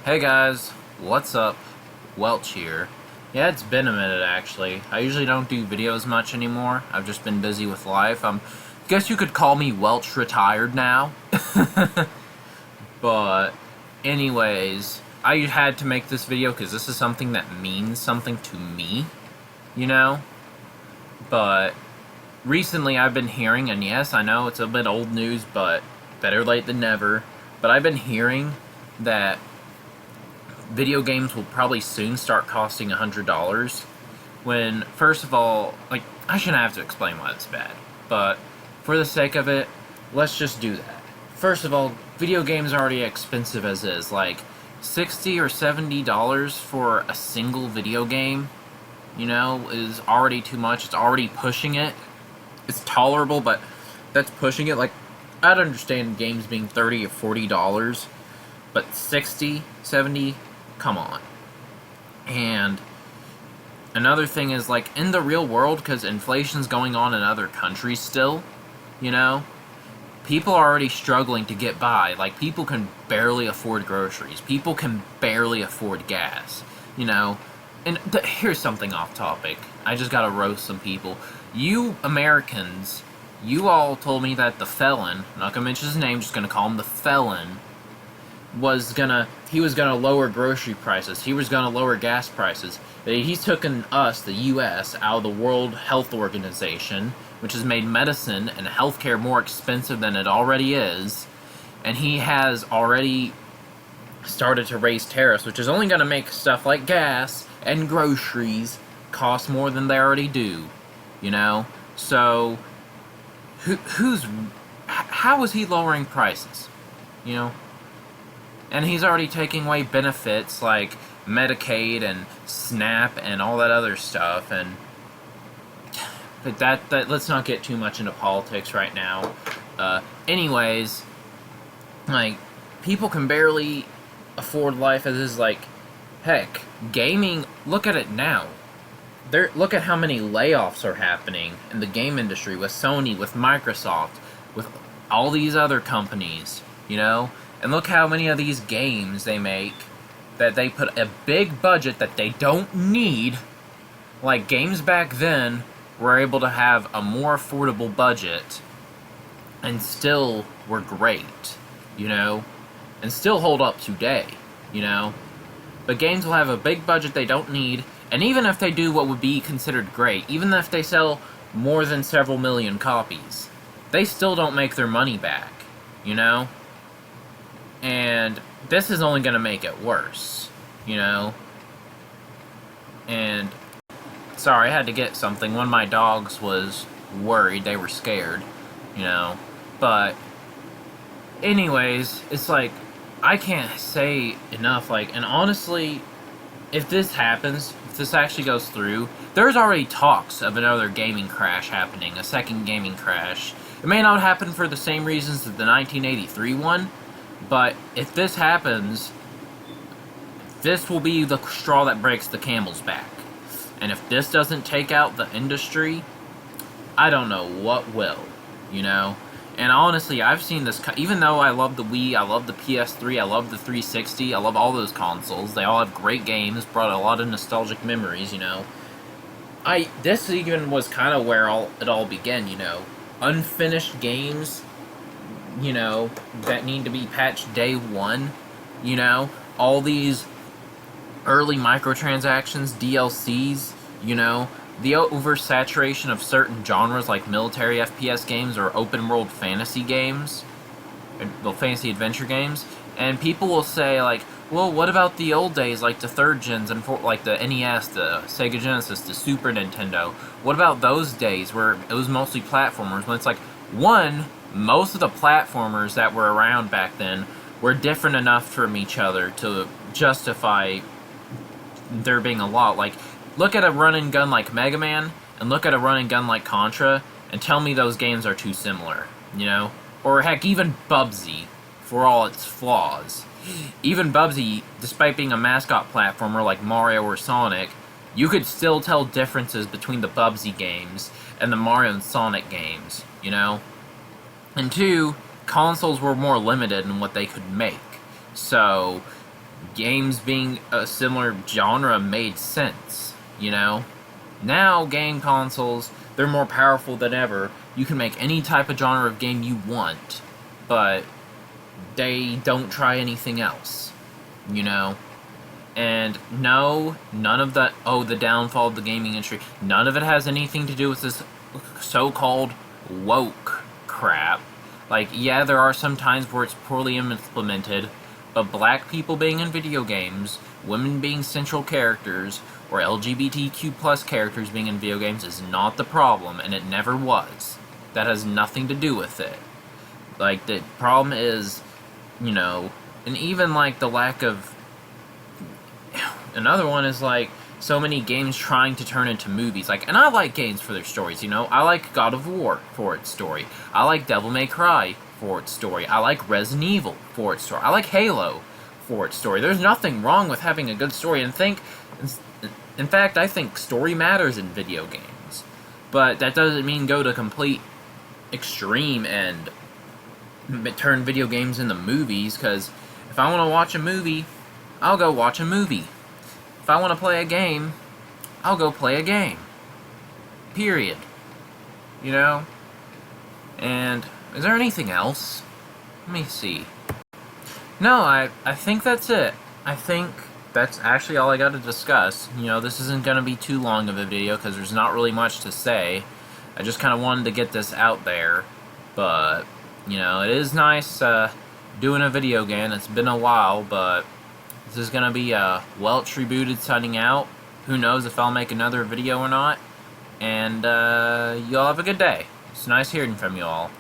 Hey guys, what's up? Welch here. Yeah, it's been a minute actually. I usually don't do videos much anymore. I've just been busy with life. Guess you could call me Welch retired now. But anyways, I had to make this video because this is something that means something to me, you know? But recently I've been hearing, and yes, I know it's a bit old news, but better late than never, but I've been hearing that video games will probably soon start costing $100 when, first of all, like, I shouldn't have to explain why it's bad, but for the sake of it, let's just do that. First of all, video games are already expensive as is, like $60 or $70 for a single video game, you know, is already too much. It's already pushing it. It's tolerable, but that's pushing it. Like, I'd understand games being $30 or $40, but 60, 70, come on. And another thing is, like, in the real world, because inflation's going on in other countries still, you know, people are already struggling to get by. Like, people can barely afford groceries. People can barely afford gas, you know. And here's something off topic. I just gotta roast some people. You Americans, you all told me that the felon, I'm not gonna mention his name, just gonna call him the felon, he was gonna lower grocery prices. He was gonna lower gas prices. He's taken us, the U.S., out of the World Health Organization, which has made medicine and healthcare more expensive than it already is, and he has already started to raise tariffs, which is only gonna make stuff like gas and groceries cost more than they already do, you know? So, how is he lowering prices, you know? And he's already taking away benefits like Medicaid and SNAP and all that other stuff. And but that let's not get too much into politics right now. Anyways, like, people can barely afford life as is. Like, heck, gaming. Look at it now. Look at how many layoffs are happening in the game industry with Sony, with Microsoft, with all these other companies. You know. And look how many of these games they make that they put a big budget that they don't need. Like, games back then were able to have a more affordable budget and still were great, you know? And still hold up today, you know? But games will have a big budget they don't need, and even if they do what would be considered great, even if they sell more than several million copies, they still don't make their money back, you know? And this is only going to make it worse, you know? And, sorry, I had to get something. One of my dogs was worried. They were scared, you know? But, anyways, it's like, I can't say enough, like, and honestly, if this happens, if this actually goes through, there's already talks of another gaming crash happening, a second gaming crash. It may not happen for the same reasons as the 1983 one, but if this happens, this will be the straw that breaks the camel's back. And if this doesn't take out the industry, I don't know what will, you know? And honestly, I've seen this, even though I love the Wii, I love the PS3, I love the 360, I love all those consoles, they all have great games, brought a lot of nostalgic memories, you know? This even was kind of where it all began, you know? Unfinished games, you know, that need to be patched day one, you know, all these early microtransactions, DLCs, you know, the oversaturation of certain genres like military FPS games or open world fantasy games, well, fantasy adventure games, and people will say, like, well, what about the old days, like the third gens, and like the NES, the Sega Genesis, the Super Nintendo? What about those days where it was mostly platformers? When it's like, one, most of the platformers that were around back then were different enough from each other to justify there being a lot. Like, look at a run-and-gun like Mega Man, and look at a run-and-gun like Contra, and tell me those games are too similar, you know? Or heck, even Bubsy, for all its flaws. Even Bubsy, despite being a mascot platformer like Mario or Sonic, you could still tell differences between the Bubsy games and the Mario and Sonic games, you know? And two, consoles were more limited in what they could make. So, games being a similar genre made sense, you know? Now, game consoles, they're more powerful than ever. You can make any type of genre of game you want, but they don't try anything else, you know? And no, none of that, oh, the downfall of the gaming industry, none of it has anything to do with this so-called woke crap. Like, yeah, there are some times where it's poorly implemented, but black people being in video games, women being central characters, or LGBTQ plus characters being in video games is not the problem, and it never was. That has nothing to do with it. Like, the problem is, you know, and even, like, the lack of... Another one is, like, so many games trying to turn into movies. Like, and I like games for their stories, you know? I like God of War for its story. I like Devil May Cry for its story. I like Resident Evil for its story. I like Halo for its story. There's nothing wrong with having a good story, and in fact, I think story matters in video games. But that doesn't mean go to complete extreme and turn video games into movies, because if I want to watch a movie, I'll go watch a movie. If I want to play a game, I'll go play a game. Period. You know? And is there anything else? Let me see. No, I think that's it. I think that's actually all I got to discuss. You know, this isn't going to be too long of a video because there's not really much to say. I just kind of wanted to get this out there. But, you know, it is nice doing a video game. It's been a while, but this is going to be Welch Rebooted signing out. Who knows if I'll make another video or not. And y'all have a good day. It's nice hearing from you all.